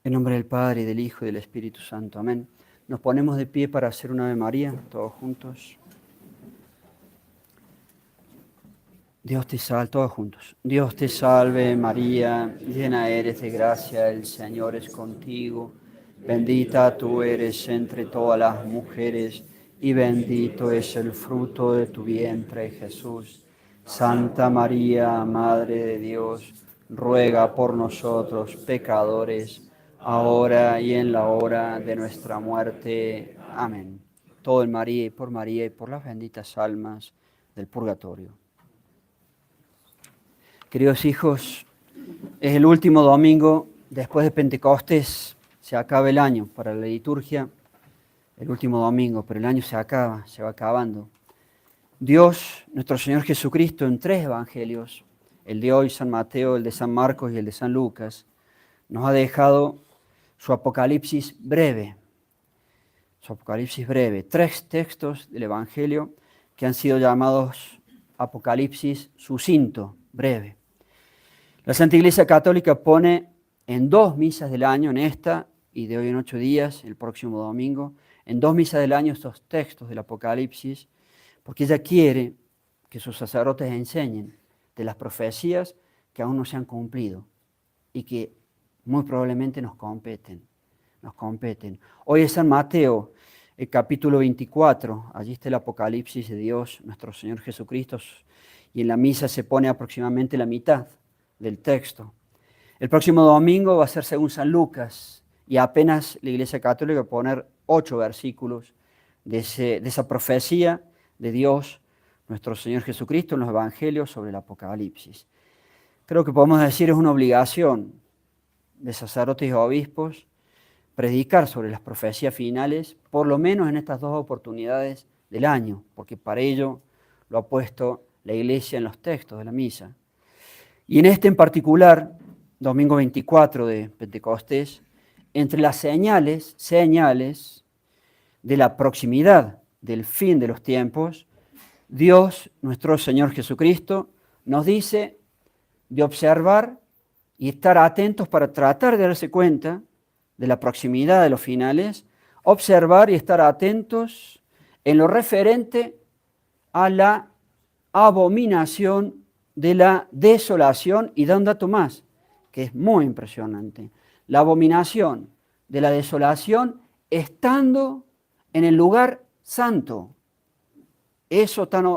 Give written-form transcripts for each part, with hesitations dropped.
En nombre del Padre, y del Hijo, y del Espíritu Santo. Amén. Nos ponemos de pie para hacer una Ave María, todos juntos. Dios te salve, todos juntos. Dios te salve María, llena eres de gracia, el Señor es contigo. Bendita tú eres entre todas las mujeres, y bendito es el fruto de tu vientre, Jesús. Santa María, Madre de Dios, ruega por nosotros pecadores, ahora y en la hora de nuestra muerte. Amén. Todo en María y por las benditas almas del purgatorio. Queridos hijos, es el último domingo después de Pentecostés, se acaba el año para la liturgia, el último domingo, pero el año se acaba, se va acabando. Dios, nuestro Señor Jesucristo, en 3 evangelios, el de hoy, San Mateo, el de San Marcos y el de San Lucas, nos ha dejado su Apocalipsis breve. Su Apocalipsis breve, 3 textos del Evangelio que han sido llamados Apocalipsis sucinto, breve. La Santa Iglesia Católica pone en 2 misas del año, en esta y de hoy en 8 días, el próximo domingo, en 2 misas del año estos textos del Apocalipsis, porque ella quiere que sus sacerdotes enseñen de las profecías que aún no se han cumplido y que muy probablemente nos competen. Hoy es San Mateo, el capítulo 24, allí está el Apocalipsis de Dios, nuestro Señor Jesucristo, y en la misa se pone aproximadamente la mitad del texto. El próximo domingo va a ser según San Lucas y apenas la Iglesia Católica va a poner 8 versículos de esa profecía de Dios, nuestro Señor Jesucristo, en los Evangelios sobre el Apocalipsis. Creo que podemos decir es una obligación de sacerdotes y obispos predicar sobre las profecías finales, por lo menos en estas 2 oportunidades del año, porque para ello lo ha puesto la Iglesia en los textos de la misa. Y en este en particular, domingo 24 de Pentecostés, entre las señales de la proximidad del fin de los tiempos, Dios, nuestro Señor Jesucristo, nos dice de observar y estar atentos para tratar de darse cuenta de la proximidad de los finales, observar y estar atentos en lo referente a la abominación de la desolación, y da un dato más, que es muy impresionante. La abominación de la desolación estando en el lugar santo. Eso tan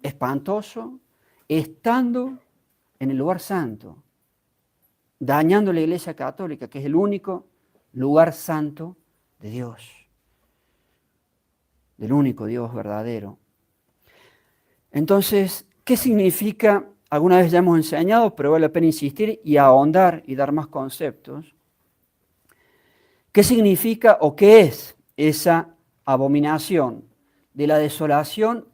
espantoso, estando en el lugar santo, dañando la Iglesia Católica, que es el único lugar santo de Dios, del único Dios verdadero. Entonces, ¿qué significa? Alguna vez ya hemos enseñado, pero vale la pena insistir y ahondar y dar más conceptos. ¿Qué significa o qué es esa abominación de la desolación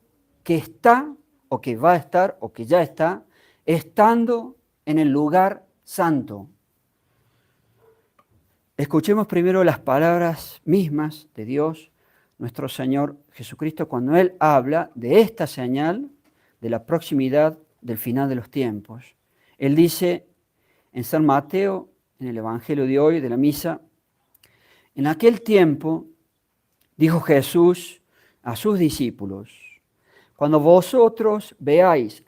que está o que va a estar o que ya está estando en el lugar santo? Escuchemos primero las palabras mismas de Dios, nuestro Señor Jesucristo, cuando Él habla de esta señal de la proximidad del final de los tiempos. Él dice en San Mateo, en el Evangelio de hoy, de la misa, en aquel tiempo dijo Jesús a sus discípulos, cuando vosotros veáis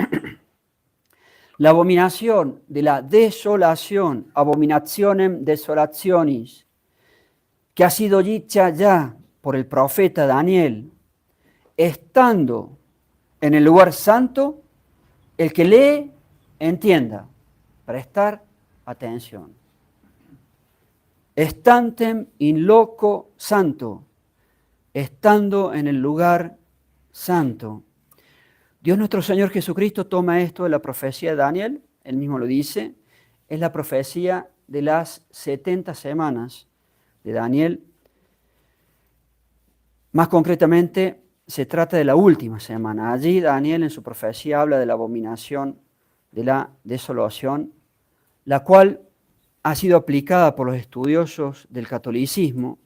la abominación de la desolación, abominationem desolationis, que ha sido dicha ya por el profeta Daniel, estando en el lugar santo, el que lee, entienda, prestar atención. Estantem in loco santo, estando en el lugar santo. Dios nuestro Señor Jesucristo toma esto de la profecía de Daniel, él mismo lo dice, es la profecía de las 70 semanas de Daniel. Más concretamente, se trata de la última semana. Allí Daniel en su profecía habla de la abominación de la desolación, la cual ha sido aplicada por los estudiosos del catolicismo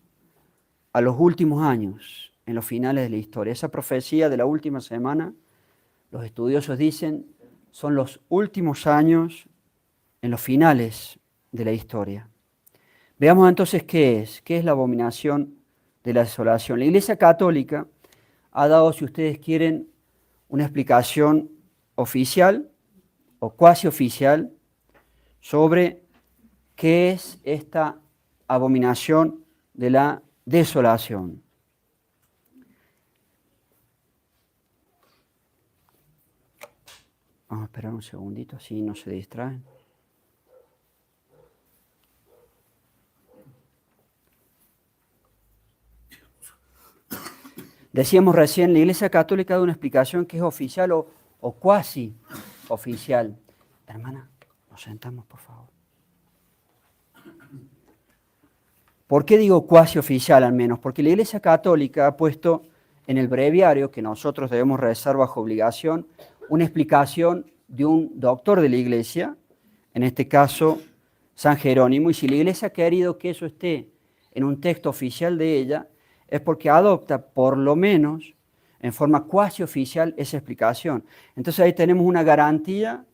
a los últimos años, en los finales de la historia. Esa profecía de la última semana, los estudiosos dicen, son los últimos años en los finales de la historia. Veamos entonces qué es la abominación de la desolación. La Iglesia Católica ha dado, si ustedes quieren, una explicación oficial o cuasi oficial sobre qué es esta abominación de la desolación. Vamos a esperar un segundito, así no se distraen. Decíamos recién, la Iglesia Católica da una explicación que es oficial o cuasi oficial. Hermana, nos sentamos, por favor. ¿Por qué digo cuasi oficial al menos? Porque la Iglesia Católica ha puesto en el breviario, que nosotros debemos rezar bajo obligación, una explicación de un doctor de la Iglesia, en este caso San Jerónimo, y si la Iglesia ha querido que eso esté en un texto oficial de ella, es porque adopta por lo menos en forma cuasi oficial esa explicación. Entonces ahí tenemos una garantía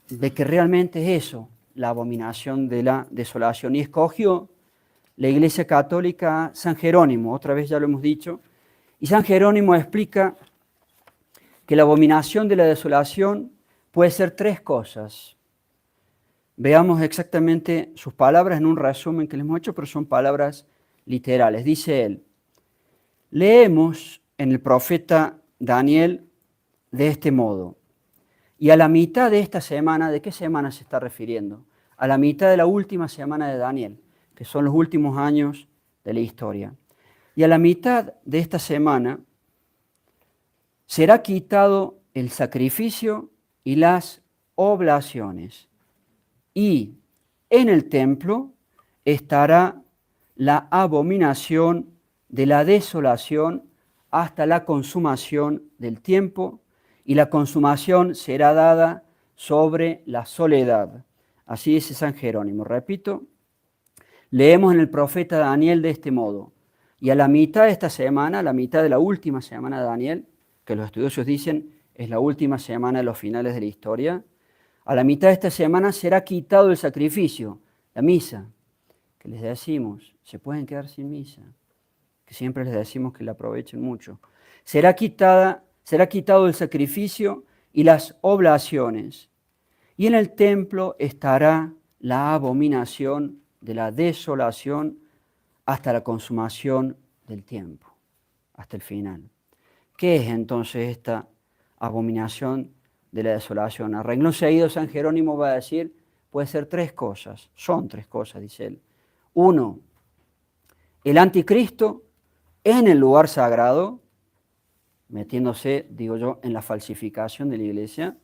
de que realmente es eso, la abominación de la desolación. Y escogió la Iglesia Católica San Jerónimo, otra vez ya lo hemos dicho, y San Jerónimo explica que la abominación de la desolación puede ser tres cosas. Veamos exactamente sus palabras en un resumen que les hemos hecho, pero son palabras literales. Dice él, leemos en el profeta Daniel de este modo, y a la mitad de esta semana, ¿de qué semana se está refiriendo? A la mitad de la última semana de Daniel, que son los últimos años de la historia. Y a la mitad de esta semana será quitado el sacrificio y las oblaciones, y en el templo estará la abominación de la desolación hasta la consumación del tiempo, y la consumación será dada sobre la soledad. Así dice San Jerónimo. Repito, leemos en el profeta Daniel de este modo, y a la mitad de esta semana, a la mitad de la última semana de Daniel, que los estudiosos dicen es la última semana de los finales de la historia, a la mitad de esta semana será quitado el sacrificio, la misa, que les decimos, se pueden quedar sin misa, que siempre les decimos que la aprovechen mucho. Será quitado el sacrificio y las oblaciones, y en el templo estará la abominación de la desolación hasta la consumación del tiempo, hasta el final. ¿Qué es entonces esta abominación de la desolación? A renglón seguido San Jerónimo va a decir, puede ser tres cosas, son tres cosas, dice él. Uno, el anticristo en el lugar sagrado, metiéndose, digo yo, en la falsificación de la iglesia,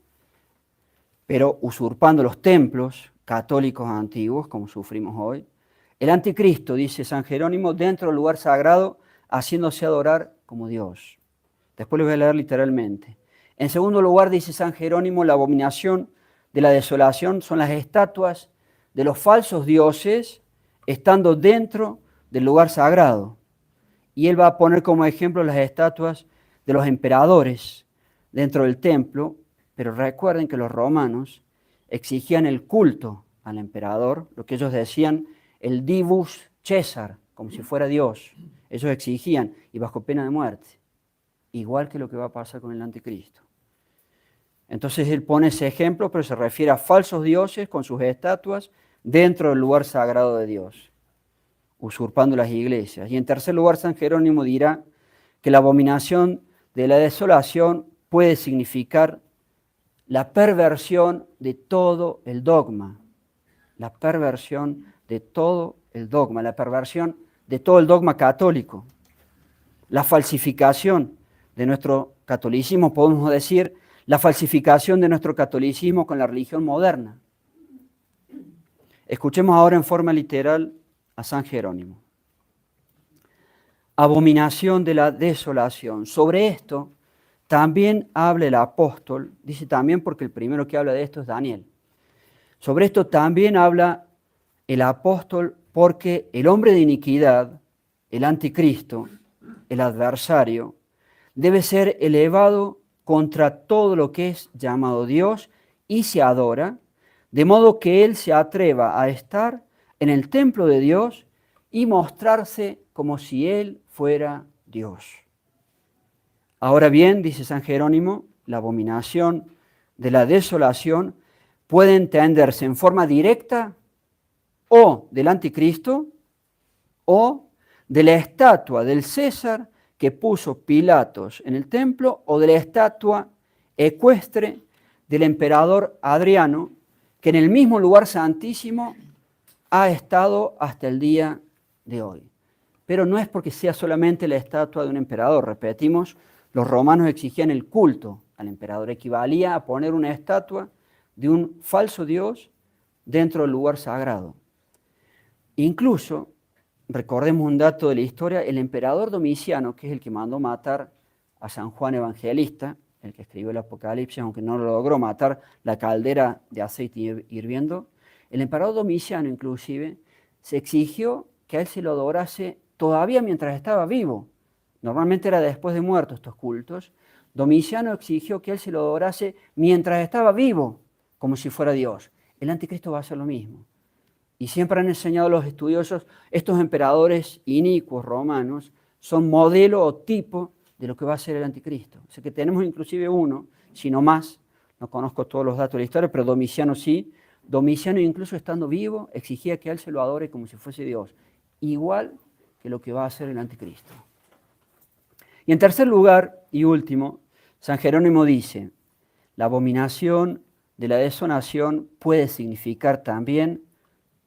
pero usurpando los templos católicos antiguos, como sufrimos hoy. El anticristo, dice San Jerónimo, dentro del lugar sagrado, haciéndose adorar como Dios. Después les voy a leer literalmente. En segundo lugar, dice San Jerónimo, la abominación de la desolación son las estatuas de los falsos dioses estando dentro del lugar sagrado. Y él va a poner como ejemplo las estatuas de los emperadores dentro del templo, pero recuerden que los romanos exigían el culto al emperador, lo que ellos decían el divus César, como si fuera Dios. Ellos exigían, y bajo pena de muerte, igual que lo que va a pasar con el anticristo. Entonces él pone ese ejemplo, pero se refiere a falsos dioses con sus estatuas dentro del lugar sagrado de Dios, usurpando las iglesias. Y en tercer lugar, San Jerónimo dirá que la abominación de la desolación puede significar la perversión de todo el dogma, la perversión de todo el dogma, la perversión de todo el dogma católico, la falsificación de nuestro catolicismo, podemos decir, la falsificación de nuestro catolicismo con la religión moderna. Escuchemos ahora en forma literal a San Jerónimo. Abominación de la desolación. Sobre esto también habla el apóstol, dice también porque el primero que habla de esto es Daniel. Sobre esto también habla el apóstol porque el hombre de iniquidad, el anticristo, el adversario, debe ser elevado contra todo lo que es llamado Dios y se adora, de modo que él se atreva a estar en el templo de Dios y mostrarse como si Él fuera Dios. Ahora bien, dice San Jerónimo, la abominación de la desolación puede entenderse en forma directa o del anticristo o de la estatua del César que puso Pilatos en el templo o de la estatua ecuestre del emperador Adriano, que en el mismo lugar santísimo ha estado hasta el día de hoy. Pero no es porque sea solamente la estatua de un emperador. Repetimos, los romanos exigían el culto al emperador. Equivalía a poner una estatua de un falso dios dentro del lugar sagrado. Incluso, recordemos un dato de la historia, el emperador Domiciano, que es el que mandó matar a San Juan Evangelista, el que escribió el Apocalipsis, aunque no lo logró matar la caldera de aceite hirviendo, el emperador Domiciano inclusive se exigió que a él se lo adorase todavía mientras estaba vivo. Normalmente era después de muerto estos cultos. Domiciano exigió que él se lo adorase mientras estaba vivo, como si fuera Dios. El anticristo va a hacer lo mismo. Y siempre han enseñado los estudiosos, estos emperadores inicuos romanos son modelo o tipo de lo que va a ser el anticristo. O sea que tenemos inclusive uno, si no más, no conozco todos los datos de la historia, pero Domiciano sí. Domiciano, incluso estando vivo, exigía que él se lo adore como si fuese Dios, igual que lo que va a hacer el anticristo. Y en tercer lugar y último, San Jerónimo dice, la abominación de la desolación puede significar también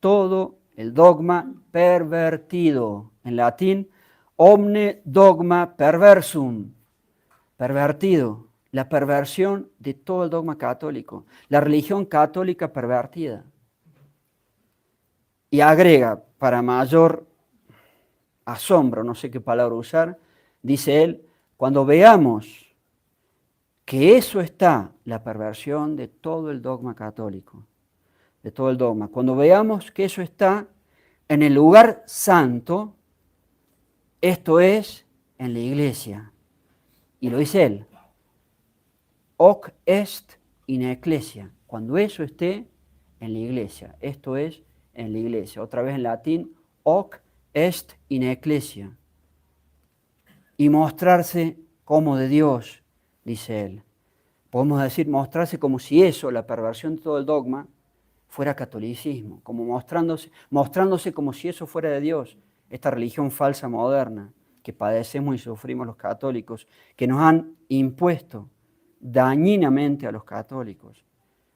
todo el dogma pervertido. En latín, omne dogma perversum, pervertido, la perversión de todo el dogma católico, la religión católica pervertida. Y agrega, para mayor asombro, no sé qué palabra usar, dice él, cuando veamos que eso está, la perversión de todo el dogma católico, de todo el dogma, cuando veamos que eso está en el lugar santo, esto es en la iglesia, y lo dice él, hoc est in ecclesia, cuando eso esté en la iglesia, esto es en la iglesia, otra vez en latín, hoc est in ecclesia, y mostrarse como de Dios, dice él. Podemos decir mostrarse como si eso, la perversión de todo el dogma, fuera catolicismo, como mostrándose como si eso fuera de Dios, esta religión falsa moderna que padecemos y sufrimos los católicos, que nos han impuesto dañinamente a los católicos,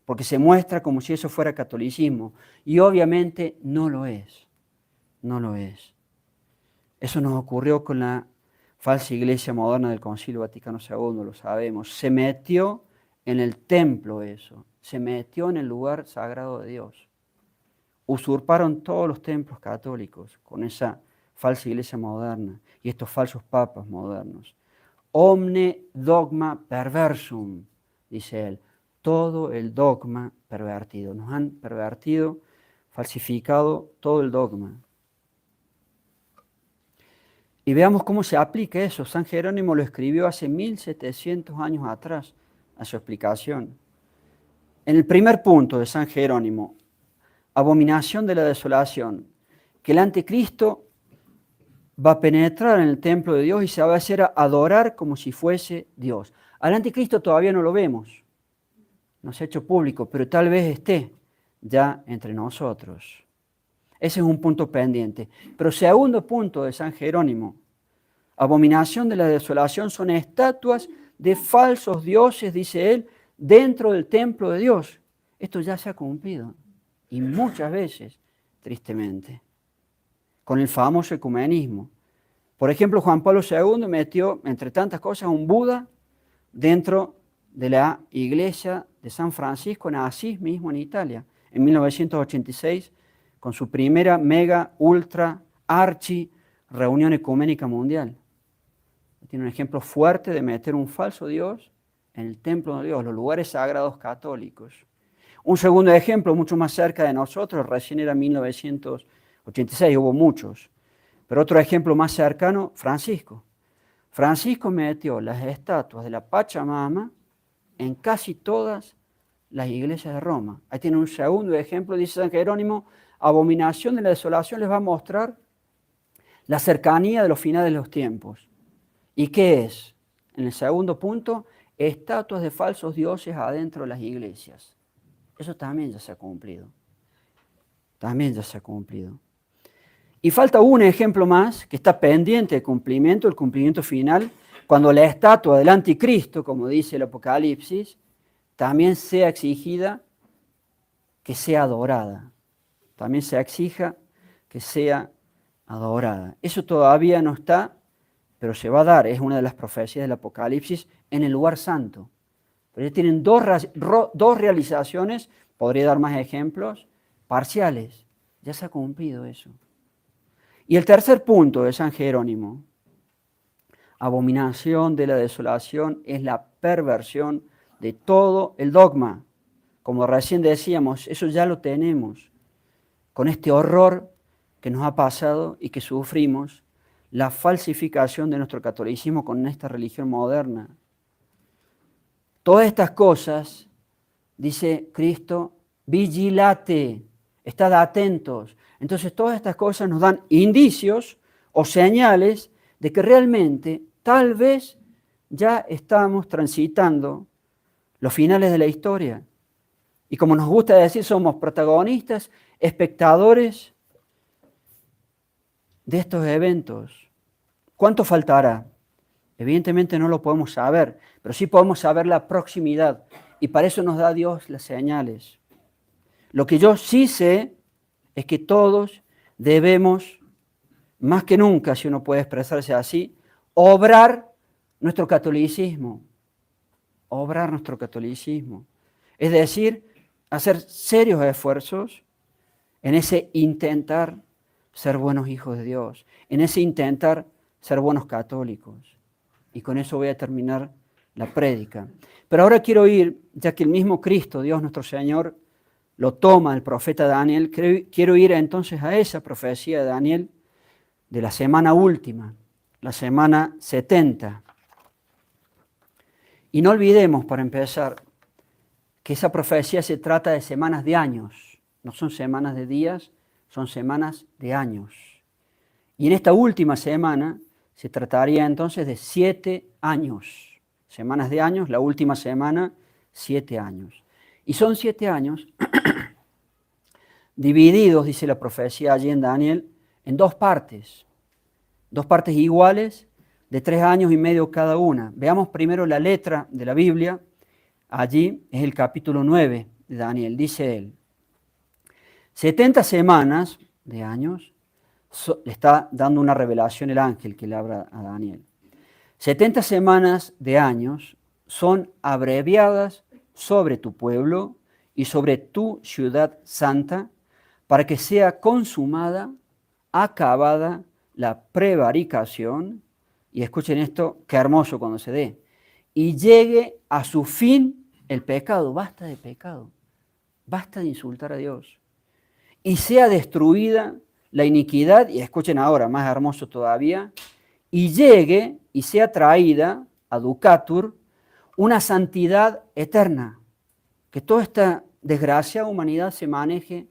porque se muestra como si eso fuera catolicismo, y obviamente no lo es, no lo es. Eso nos ocurrió con la falsa iglesia moderna del Concilio Vaticano II, lo sabemos, se metió en el templo eso, se metió en el lugar sagrado de Dios. Usurparon todos los templos católicos con esa falsa iglesia moderna y estos falsos papas modernos. Omne dogma perversum, dice él, todo el dogma pervertido. Nos han pervertido, falsificado todo el dogma. Y veamos cómo se aplica eso. San Jerónimo lo escribió hace 1700 años atrás, a su explicación. En el primer punto de San Jerónimo, abominación de la desolación, que el anticristo va a penetrar en el templo de Dios y se va a hacer adorar como si fuese Dios. Al anticristo todavía no lo vemos, no se ha hecho público, pero tal vez esté ya entre nosotros. Ese es un punto pendiente. Pero segundo punto de San Jerónimo, abominación de la desolación son estatuas de falsos dioses, dice él, dentro del templo de Dios. Esto ya se ha cumplido, y muchas veces, tristemente, con el famoso ecumenismo. Por ejemplo, Juan Pablo II metió, entre tantas cosas, un Buda dentro de la iglesia de San Francisco en Asís mismo en Italia, en 1986, con su primera mega, ultra, archi reunión ecuménica mundial. Tiene un ejemplo fuerte de meter un falso Dios en el templo de Dios, los lugares sagrados católicos. Un segundo ejemplo, mucho más cerca de nosotros, recién era 1986, hubo muchos. Pero otro ejemplo más cercano, Francisco. Francisco metió las estatuas de la Pachamama en casi todas las iglesias de Roma. Ahí tiene un segundo ejemplo, dice San Jerónimo, abominación de la desolación les va a mostrar la cercanía de los finales de los tiempos. ¿Y qué es? En el segundo punto, estatuas de falsos dioses adentro de las iglesias. Eso también ya se ha cumplido. También ya se ha cumplido. Y falta un ejemplo más que está pendiente de cumplimiento, el cumplimiento final, cuando la estatua del anticristo, como dice el Apocalipsis, también sea exigida que sea adorada. También se exija que sea adorada. Eso todavía no está, pero se va a dar. Es una de las profecías del Apocalipsis en el lugar santo. Pero ya tienen dos realizaciones, podría dar más ejemplos, parciales. Ya se ha cumplido eso. Y el tercer punto de San Jerónimo, abominación de la desolación, es la perversión de todo el dogma. Como recién decíamos, eso ya lo tenemos. Con este horror que nos ha pasado y que sufrimos, la falsificación de nuestro catolicismo con esta religión moderna. Todas estas cosas, dice Cristo, vigilate, estad atentos. Entonces todas estas cosas nos dan indicios o señales de que realmente tal vez ya estamos transitando los finales de la historia. Y como nos gusta decir, somos protagonistas, espectadores de estos eventos. ¿Cuánto faltará? Evidentemente no lo podemos saber, pero sí podemos saber la proximidad. Y para eso nos da Dios las señales. Lo que yo sí sé es que todos debemos, más que nunca, si uno puede expresarse así, obrar nuestro catolicismo. Obrar nuestro catolicismo. Es decir, hacer serios esfuerzos en ese intentar ser buenos hijos de Dios, en ese intentar ser buenos católicos. Y con eso voy a terminar la prédica. Pero ahora quiero ir, ya que el mismo Cristo, Dios nuestro Señor, lo toma el profeta Daniel, quiero ir entonces a esa profecía de Daniel de la semana última, la semana 70. Y no olvidemos, para empezar, que esa profecía se trata de semanas de años, no son semanas de días, son semanas de años. Y en esta última semana se trataría entonces de 7 años, semanas de años, la última semana, 7 años. Y son 7 años divididos, dice la profecía allí en Daniel, en dos partes iguales, de 3 años y medio cada una. Veamos primero la letra de la Biblia. Allí es el capítulo 9 de Daniel, dice él. 70 semanas de años, le está dando una revelación el ángel que le habla a Daniel. 70 semanas de años son abreviadas sobre tu pueblo y sobre tu ciudad santa, para que sea consumada, acabada la prevaricación, y escuchen esto, qué hermoso cuando se dé, y llegue a su fin el pecado. Basta de pecado, basta de insultar a Dios, y sea destruida la iniquidad, y escuchen ahora, más hermoso todavía, y llegue y sea traída a Ducatur una santidad eterna, que toda esta desgraciada humanidad se maneje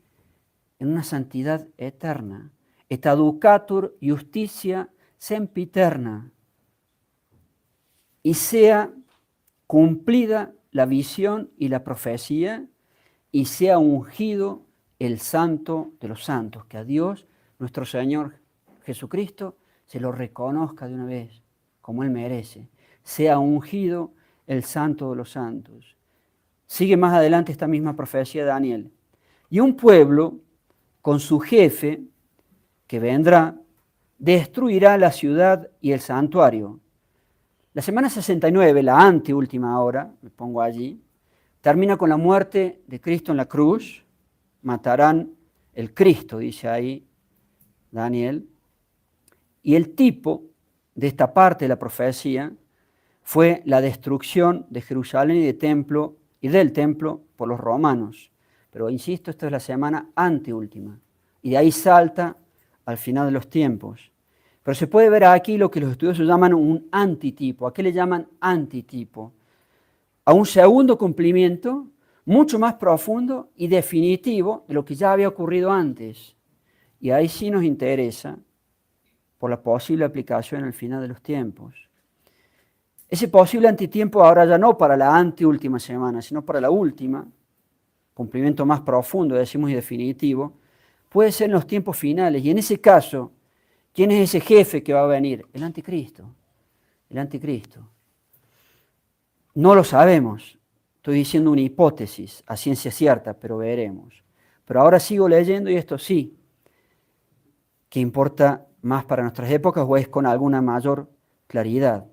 en una santidad eterna. Et aducatur justitia sempiterna. Y sea cumplida la visión y la profecía, y sea ungido el santo de los santos, que a Dios, nuestro Señor Jesucristo, se lo reconozca de una vez, como Él merece. Sea ungido el santo de los santos. Sigue más adelante esta misma profecía de Daniel. Y un pueblo con su jefe, que vendrá, destruirá la ciudad y el santuario. La semana 69, la anteúltima hora, me pongo allí, termina con la muerte de Cristo en la cruz. Matarán el Cristo, dice ahí Daniel. Y el tipo de esta parte de la profecía fue la destrucción de Jerusalén y del templo por los romanos. Pero insisto, esta es la semana anteúltima. Y de ahí salta al final de los tiempos. Pero se puede ver aquí lo que los estudiosos llaman un antitipo. ¿A qué le llaman antitipo? A un segundo cumplimiento mucho más profundo y definitivo de lo que ya había ocurrido antes. Y ahí sí nos interesa por la posible aplicación al final de los tiempos. Ese posible antitiempo ahora ya no para la anteúltima semana, sino para la última, cumplimiento más profundo, decimos, y definitivo, puede ser en los tiempos finales. Y en ese caso, ¿quién es ese jefe que va a venir? El anticristo. El anticristo. No lo sabemos. Estoy diciendo una hipótesis a ciencia cierta, pero veremos. Pero ahora sigo leyendo y esto sí, que importa más para nuestras épocas o es con alguna mayor claridad.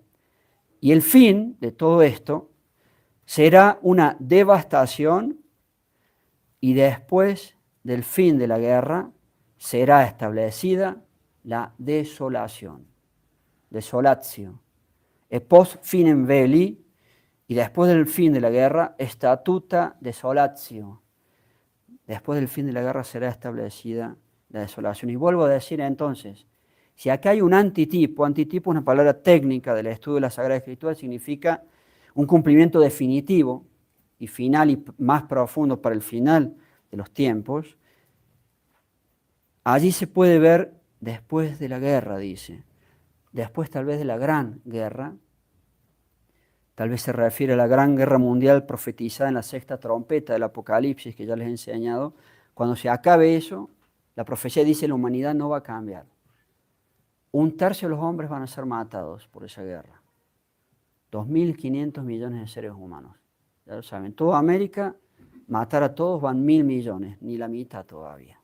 Y el fin de todo esto será una devastación y después del fin de la guerra será establecida la desolación. Desolatio. E post finem belli, y después del fin de la guerra, statuta desolatio. Después del fin de la guerra será establecida la desolación. Y vuelvo a decir entonces, si acá hay un antitipo es una palabra técnica del estudio de la Sagrada Escritura, significa un cumplimiento definitivo y final y más profundo para el final de los tiempos. Allí se puede ver después de la guerra, dice. Después tal vez de la gran guerra, tal vez se refiere a la gran guerra mundial profetizada en la sexta trompeta del Apocalipsis, que ya les he enseñado. Cuando se acabe eso, la profecía dice la humanidad no va a cambiar. 1/3 de los hombres van a ser matados por esa guerra. 2.500 millones de seres humanos. Ya lo saben, toda América, matar a todos van 1.000 millones, ni la mitad todavía.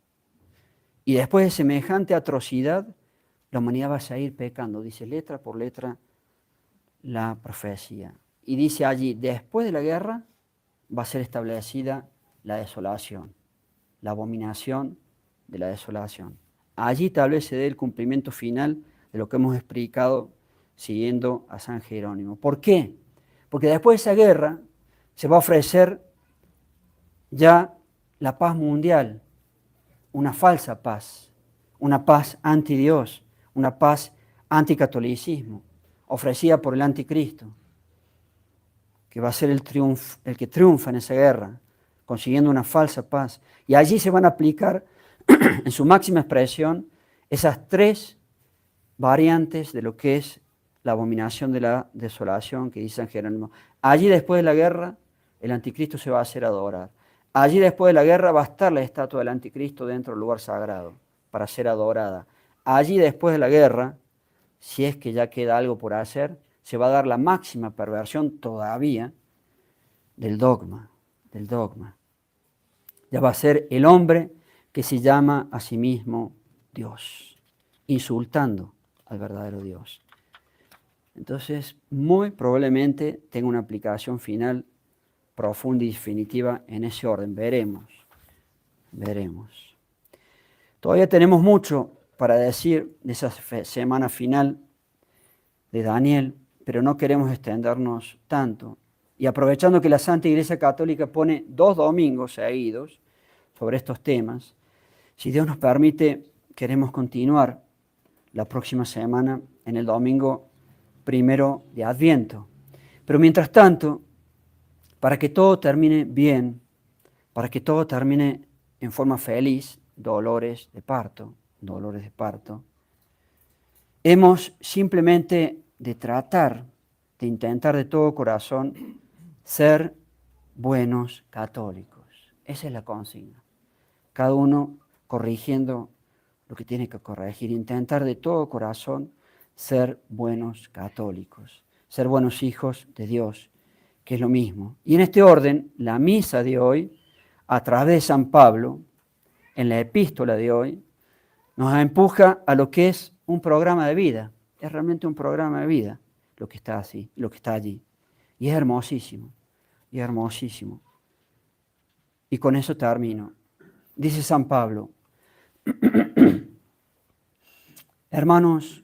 Y después de semejante atrocidad, la humanidad va a seguir pecando, dice letra por letra la profecía. Y dice allí, después de la guerra va a ser establecida la desolación, la abominación de la desolación. Allí tal vez se dé el cumplimiento final de lo que hemos explicado siguiendo a San Jerónimo. ¿Por qué? Porque después de esa guerra se va a ofrecer ya la paz mundial, una falsa paz, una paz anti-Dios, una paz anticatolicismo, ofrecida por el anticristo, que va a ser el que triunfa en esa guerra, consiguiendo una falsa paz. Y allí se van a aplicar, en su máxima expresión, esas 3 variantes de lo que es la abominación de la desolación que dice San Jerónimo. Allí después de la guerra, el anticristo se va a hacer adorar. Allí después de la guerra va a estar la estatua del anticristo dentro del lugar sagrado para ser adorada. Allí después de la guerra, si es que ya queda algo por hacer, se va a dar la máxima perversión todavía del dogma, del dogma. Ya va a ser el hombre que se llama a sí mismo Dios, insultando al verdadero Dios. Entonces, muy probablemente tenga una aplicación final profunda y definitiva en ese orden. Veremos. Todavía tenemos mucho para decir de esa semana final de Daniel, pero no queremos extendernos tanto. Y aprovechando que la Santa Iglesia Católica pone 2 domingos seguidos sobre estos temas, si Dios nos permite, queremos continuar la próxima semana en el domingo 1 de Adviento. Pero mientras tanto, para que todo termine bien, para que todo termine en forma feliz, dolores de parto, hemos simplemente de tratar, de intentar de todo corazón ser buenos católicos. Esa es la consigna. Cada uno corrigiendo lo que tiene que corregir, intentar de todo corazón ser buenos católicos, ser buenos hijos de Dios, que es lo mismo. Y en este orden, la misa de hoy, a través de San Pablo, en la epístola de hoy, nos empuja a lo que es un programa de vida. Es realmente un programa de vida lo que está así, lo que está allí. Y es hermosísimo, Y con eso termino. Dice San Pablo, hermanos,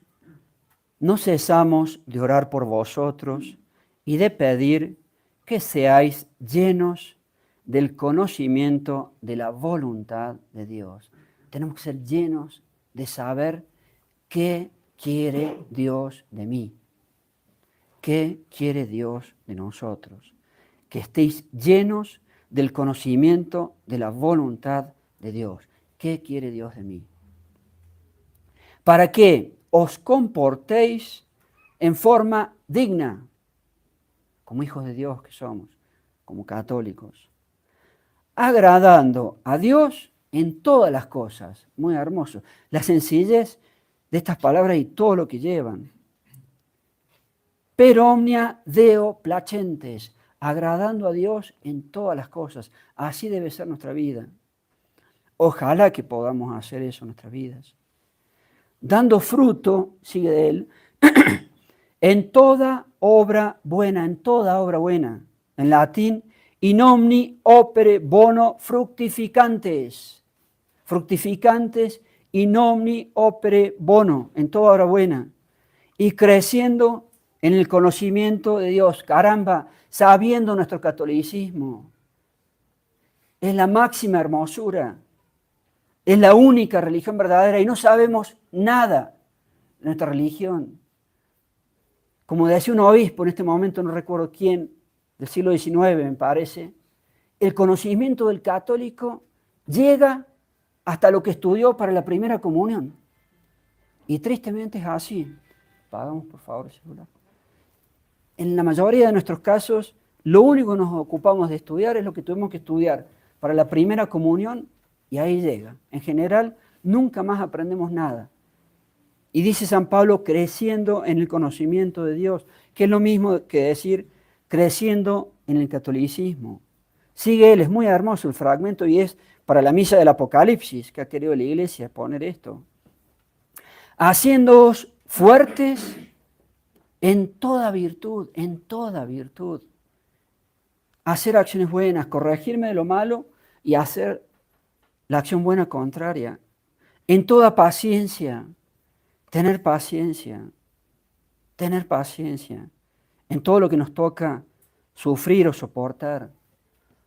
no cesamos de orar por vosotros y de pedir que seáis llenos del conocimiento de la voluntad de Dios. Tenemos que ser llenos de saber qué quiere Dios de mí, qué quiere Dios de nosotros. Que estéis llenos del conocimiento de la voluntad de Dios. ¿Qué quiere Dios de mí? Para que os comportéis en forma digna, como hijos de Dios que somos, como católicos, agradando a Dios en todas las cosas. Muy hermoso. La sencillez de estas palabras y todo lo que llevan. Per omnia Deo placentes, agradando a Dios en todas las cosas. Así debe ser nuestra vida. Ojalá que podamos hacer eso en nuestras vidas. Dando fruto, sigue de él, en toda obra buena, en latín, in omni opere bono fructificantes. Fructificantes in omni opere bono, en toda obra buena. Y creciendo en el conocimiento de Dios. Caramba, sabiendo nuestro catolicismo. Es la máxima hermosura. Es la única religión verdadera y no sabemos nada de nuestra religión. Como decía un obispo, en este momento no recuerdo quién, del siglo XIX me parece, el conocimiento del católico llega hasta lo que estudió para la primera comunión. Y tristemente es así. Pagamos por favor el celular. En la mayoría de nuestros casos, lo único que nos ocupamos de estudiar es lo que tuvimos que estudiar para la primera comunión y ahí llega. En general, nunca más aprendemos nada. Y dice San Pablo, creciendo en el conocimiento de Dios, que es lo mismo que decir creciendo en el catolicismo. Sigue él, es muy hermoso el fragmento y es para la misa del Apocalipsis que ha querido la Iglesia poner esto. Haciéndoos fuertes en toda virtud, en toda virtud. Hacer acciones buenas, corregirme de lo malo y hacer la acción buena contraria. En toda paciencia, tener paciencia, tener paciencia. En todo lo que nos toca sufrir o soportar.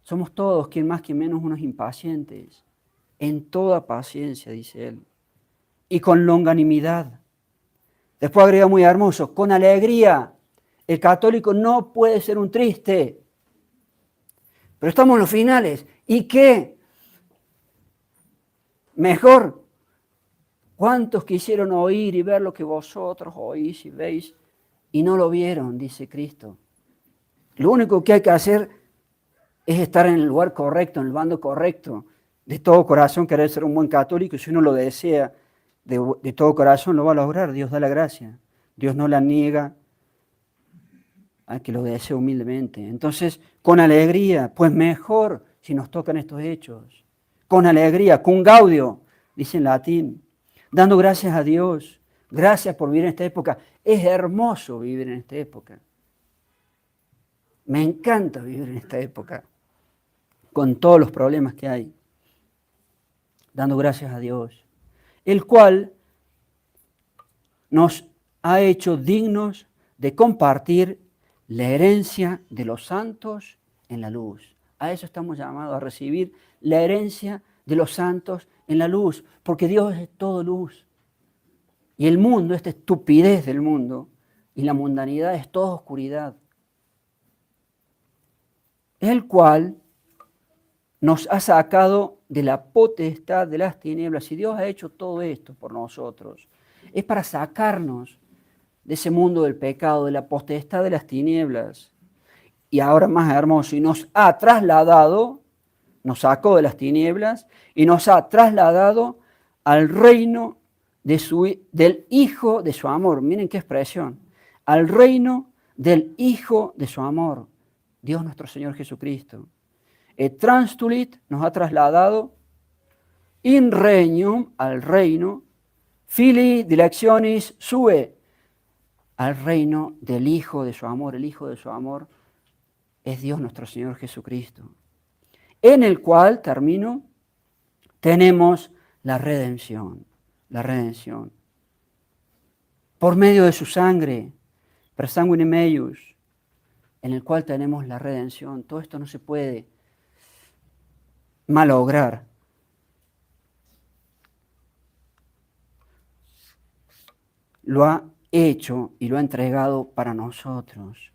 Somos todos, quien más, quien menos, unos impacientes. En toda paciencia, dice él. Y con longanimidad. Después agrega muy hermoso, con alegría. El católico no puede ser un triste. Pero estamos en los finales. ¿Y qué? Mejor. ¿Cuántos quisieron oír y ver lo que vosotros oís y veis y no lo vieron? Dice Cristo. Lo único que hay que hacer es estar en el lugar correcto, en el bando correcto. De todo corazón querer ser un buen católico. Y si uno lo desea de todo corazón, lo va a lograr. Dios da la gracia. Dios no la niega al que lo desea humildemente. Entonces, con alegría, pues mejor si nos tocan estos hechos. Con alegría, cum gaudio, dice en latín. Dando gracias a Dios. Gracias por vivir en esta época. Es hermoso vivir en esta época. Me encanta vivir en esta época. Con todos los problemas que hay. Dando gracias a Dios. El cual nos ha hecho dignos de compartir la herencia de los santos en la luz. A eso estamos llamados, a recibir la herencia de los santos en la luz, porque Dios es todo luz. Y el mundo, esta estupidez del mundo, y la mundanidad es toda oscuridad. El cual nos ha sacado de la potestad de las tinieblas. Y Dios ha hecho todo esto por nosotros. Es para sacarnos de ese mundo del pecado, de la potestad de las tinieblas. Y ahora más hermoso, y nos ha trasladado, nos sacó de las tinieblas, y nos ha trasladado al reino del Hijo de su amor. Miren qué expresión. Al reino del Hijo de su amor. Dios nuestro Señor Jesucristo. Et transtulit nos ha trasladado in regnum, al reino, filii dilectionis sue, al reino del Hijo de su amor. El Hijo de su amor es Dios nuestro Señor Jesucristo, en el cual, termino, tenemos la redención, por medio de su sangre, per sanguine meius, en el cual tenemos la redención. Todo esto no se puede malograr. Lo ha hecho y lo ha entregado para nosotros.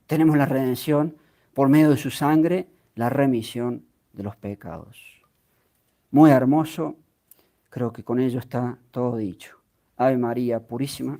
Tenemos la redención por medio de su sangre, la remisión de los pecados. Muy hermoso, creo que con ello está todo dicho. Ave María Purísima.